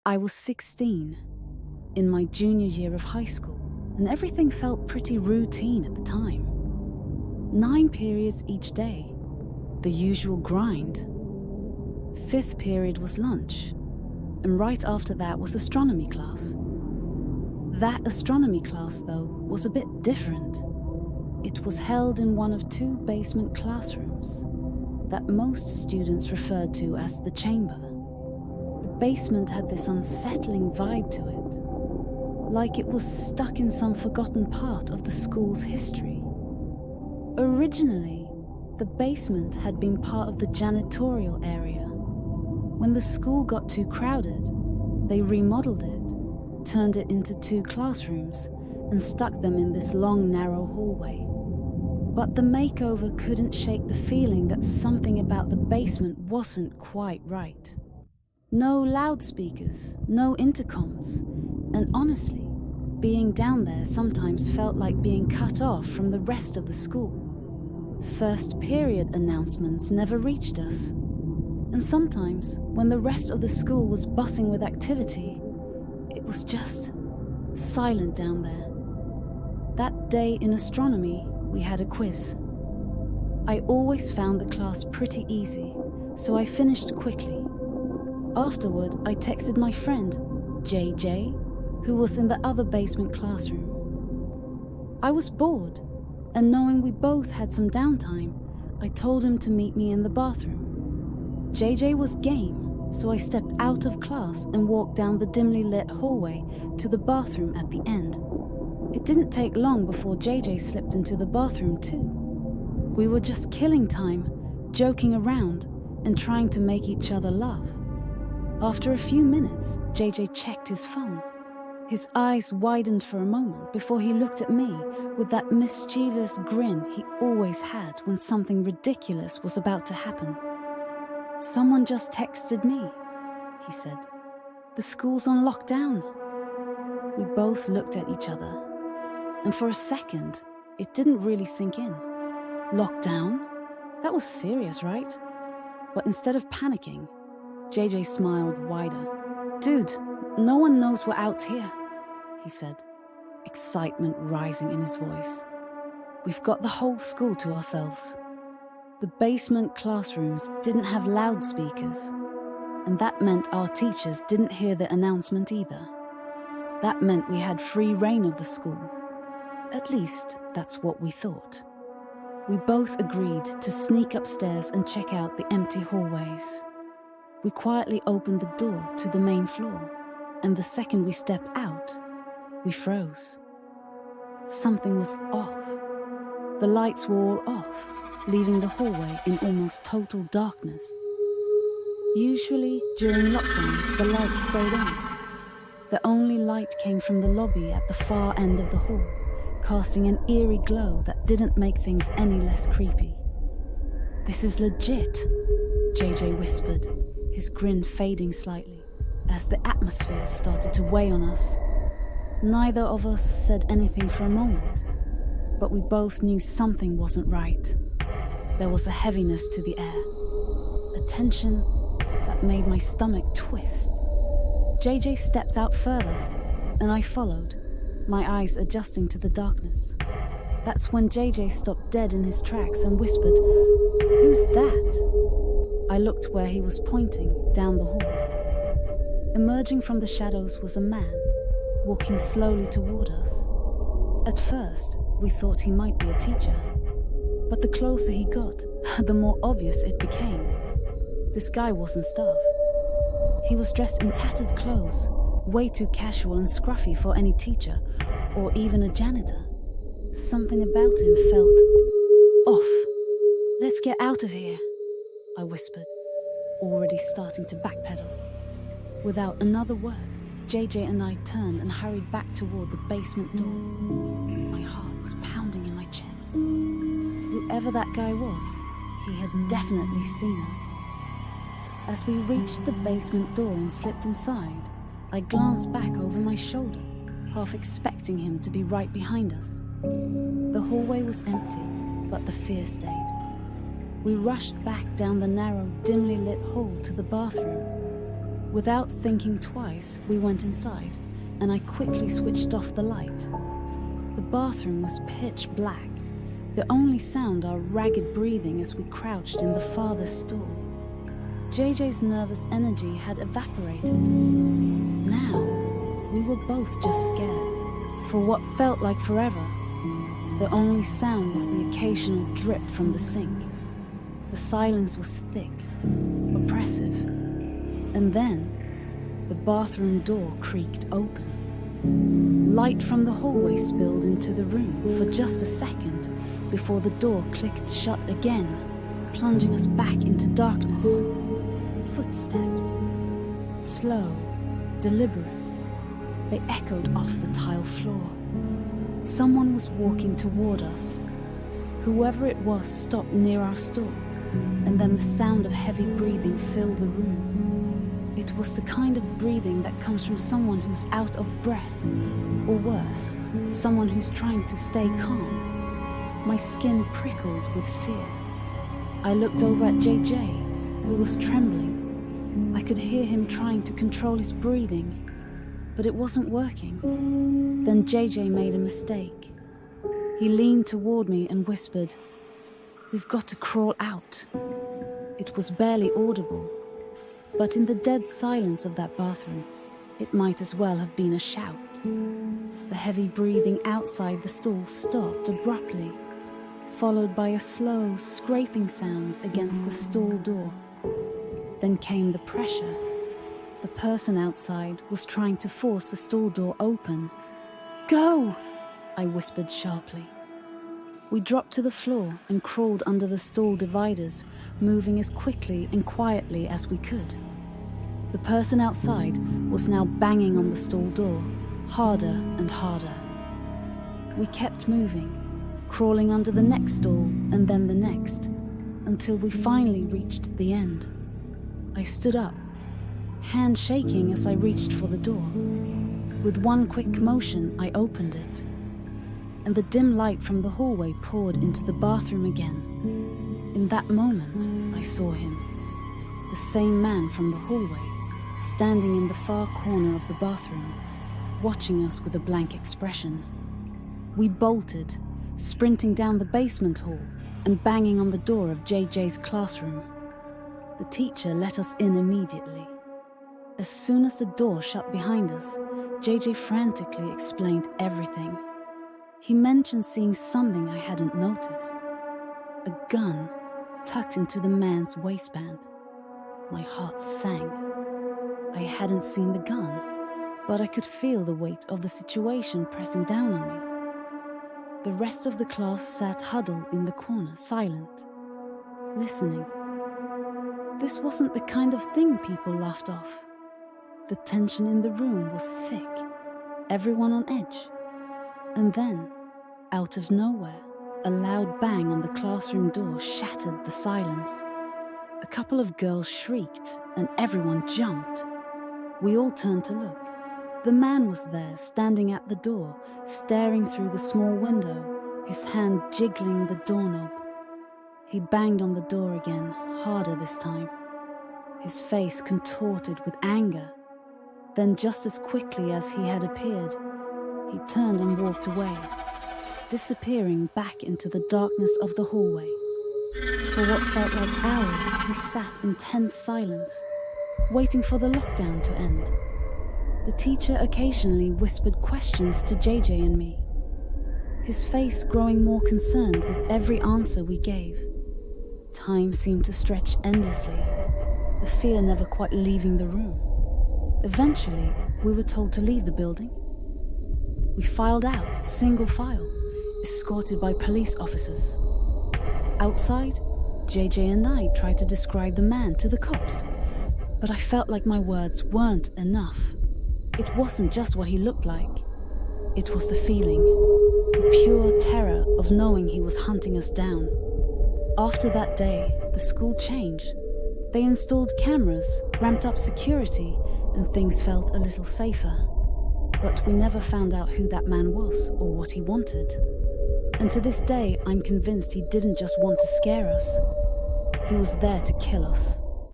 I was 16, in my junior year of high school, and everything felt pretty routine at the time. 9 periods each day, the usual grind. 5th period was lunch, and right after that was astronomy class. That astronomy class, though, was a bit different. It was held in one of 2 basement classrooms that most students referred to as the chamber. The basement had this unsettling vibe to it, like it was stuck in some forgotten part of the school's history. Originally, the basement had been part of the janitorial area. When the school got too crowded, they remodeled it, turned it into 2 classrooms, and stuck them in this long, narrow hallway. But the makeover couldn't shake the feeling that something about the basement wasn't quite right. No loudspeakers, no intercoms, and honestly, being down there sometimes felt like being cut off from the rest of the school. 1st period announcements never reached us, and sometimes, when the rest of the school was buzzing with activity, it was just silent down there. That day in astronomy, we had a quiz. I always found the class pretty easy, so I finished quickly. Afterward, I texted my friend, JJ, who was in the other basement classroom. I was bored, and knowing we both had some downtime, I told him to meet me in the bathroom. JJ was game, so I stepped out of class and walked down the dimly lit hallway to the bathroom at the end. It didn't take long before JJ slipped into the bathroom too. We were just killing time, joking around, and trying to make each other laugh. After a few minutes, JJ checked his phone. His eyes widened for a moment before he looked at me with that mischievous grin he always had when something ridiculous was about to happen. "Someone just texted me," he said. "The school's on lockdown." We both looked at each other, and for a second, it didn't really sink in. Lockdown? That was serious, right? But instead of panicking, JJ smiled wider. "Dude, no one knows we're out here," he said, excitement rising in his voice. "We've got the whole school to ourselves." The basement classrooms didn't have loudspeakers, and that meant our teachers didn't hear the announcement either. That meant we had free reign of the school. At least, that's what we thought. We both agreed to sneak upstairs and check out the empty hallways. We quietly opened the door to the main floor, and the second we stepped out, we froze. Something was off. The lights were all off, leaving the hallway in almost total darkness. Usually, during lockdowns, the lights stayed on. The only light came from the lobby at the far end of the hall, casting an eerie glow that didn't make things any less creepy. "This is legit," JJ whispered, his grin fading slightly, as the atmosphere started to weigh on us. Neither of us said anything for a moment, but we both knew something wasn't right. There was a heaviness to the air, a tension that made my stomach twist. JJ stepped out further, and I followed, my eyes adjusting to the darkness. That's when JJ stopped dead in his tracks and whispered, "Who's that?" I looked where he was pointing, down the hall. Emerging from the shadows was a man, walking slowly toward us. At first, we thought he might be a teacher, but the closer he got, the more obvious it became. This guy wasn't staff. He was dressed in tattered clothes, way too casual and scruffy for any teacher, or even a janitor. Something about him felt off. "Let's get out of here," I whispered, already starting to backpedal. Without another word, JJ and I turned and hurried back toward the basement door. My heart was pounding in my chest. Whoever that guy was, he had definitely seen us. As we reached the basement door and slipped inside, I glanced back over my shoulder, half expecting him to be right behind us. The hallway was empty, but the fear stayed. We rushed back down the narrow, dimly lit hall to the bathroom. Without thinking twice, we went inside, and I quickly switched off the light. The bathroom was pitch black, the only sound our ragged breathing as we crouched in the farthest stall. JJ's nervous energy had evaporated. Now, we were both just scared. For what felt like forever, the only sound was the occasional drip from the sink. The silence was thick, oppressive. And then, the bathroom door creaked open. Light from the hallway spilled into the room for just a second before the door clicked shut again, plunging us back into darkness. Footsteps. Slow, deliberate. They echoed off the tile floor. Someone was walking toward us. Whoever it was stopped near our stall, and then the sound of heavy breathing filled the room. It was the kind of breathing that comes from someone who's out of breath, or worse, someone who's trying to stay calm. My skin prickled with fear. I looked over at JJ, who was trembling. I could hear him trying to control his breathing, but it wasn't working. Then JJ made a mistake. He leaned toward me and whispered, "We've got to crawl out." It was barely audible, but in the dead silence of that bathroom, it might as well have been a shout. The heavy breathing outside the stall stopped abruptly, followed by a slow, scraping sound against the stall door. Then came the pressure. The person outside was trying to force the stall door open. "Go!" I whispered sharply. We dropped to the floor and crawled under the stall dividers, moving as quickly and quietly as we could. The person outside was now banging on the stall door, harder and harder. We kept moving, crawling under the next stall and then the next, until we finally reached the end. I stood up, hand shaking as I reached for the door. With one quick motion, I opened it, and the dim light from the hallway poured into the bathroom again. In that moment, I saw him, the same man from the hallway, standing in the far corner of the bathroom, watching us with a blank expression. We bolted, sprinting down the basement hall and banging on the door of JJ's classroom. The teacher let us in immediately. As soon as the door shut behind us, JJ frantically explained everything. He mentioned seeing something I hadn't noticed. A gun tucked into the man's waistband. My heart sank. I hadn't seen the gun, but I could feel the weight of the situation pressing down on me. The rest of the class sat huddled in the corner, silent, listening. This wasn't the kind of thing people laughed off. The tension in the room was thick, everyone on edge. And then, out of nowhere, a loud bang on the classroom door shattered the silence. A couple of girls shrieked, and everyone jumped. We all turned to look. The man was there, standing at the door, staring through the small window, his hand jiggling the doorknob. He banged on the door again, harder this time. His face contorted with anger. Then, just as quickly as he had appeared, he turned and walked away, disappearing back into the darkness of the hallway. For what felt like hours, we sat in tense silence, waiting for the lockdown to end. The teacher occasionally whispered questions to JJ and me, his face growing more concerned with every answer we gave. Time seemed to stretch endlessly, the fear never quite leaving the room. Eventually, we were told to leave the building. We filed out, single file, escorted by police officers. Outside, JJ and I tried to describe the man to the cops, but I felt like my words weren't enough. It wasn't just what he looked like. It was the feeling, the pure terror of knowing he was hunting us down. After that day, the school changed. They installed cameras, ramped up security, and things felt a little safer. But we never found out who that man was or what he wanted. And to this day, I'm convinced he didn't just want to scare us. He was there to kill us.